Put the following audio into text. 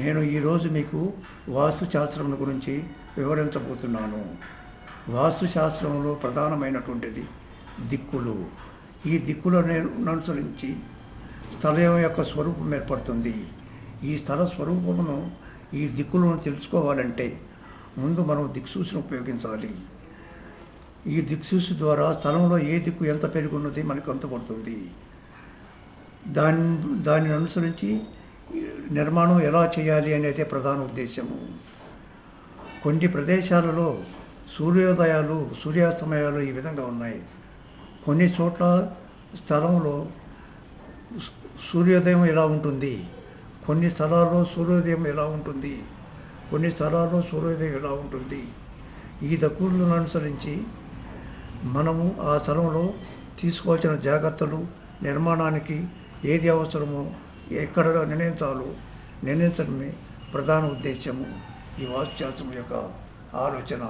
నేను ఈరోజు మీకు వాస్తుశాస్త్రం గురించి వివరించబోతున్నాను. వాస్తుశాస్త్రంలో ప్రధానమైనటువంటిది దిక్కులు. ఈ దిక్కులను అనుసరించి స్థలం యొక్క స్వరూపం ఏర్పడుతుంది. ఈ స్థల స్వరూపమును, ఈ దిక్కులను తెలుసుకోవాలంటే ముందు మనం దిక్సూచిని ఉపయోగించాలి. ఈ దిక్సూచి ద్వారా స్థలంలో ఏ దిక్కు ఎంత పెరుగున్నది మనకు అంతపడుతుంది. దానిని అనుసరించి నిర్మాణం ఎలా చేయాలి అనేది ప్రధాన ఉద్దేశము. కొన్ని ప్రదేశాలలో సూర్యోదయాలు, సూర్యాస్తమయాలు ఈ విధంగా ఉన్నాయి. కొన్ని చోట్ల స్థలంలో సూర్యోదయం ఎలా ఉంటుంది, కొన్ని స్థలాల్లో సూర్యోదయం ఎలా ఉంటుంది, కొన్ని స్థలాల్లో సూర్యోదయం ఎలా ఉంటుంది. ఈ దిక్కులను అనుసరించి మనము ఆ స్థలంలో తీసుకోవాల్సిన జాగ్రత్తలు, నిర్మాణానికి ఏది అవసరమో ఎక్కడ నిర్ణయించడమే ప్రధాన ఉద్దేశము ఈ వాస్తుశాస్త్రం యొక్క ఆలోచన.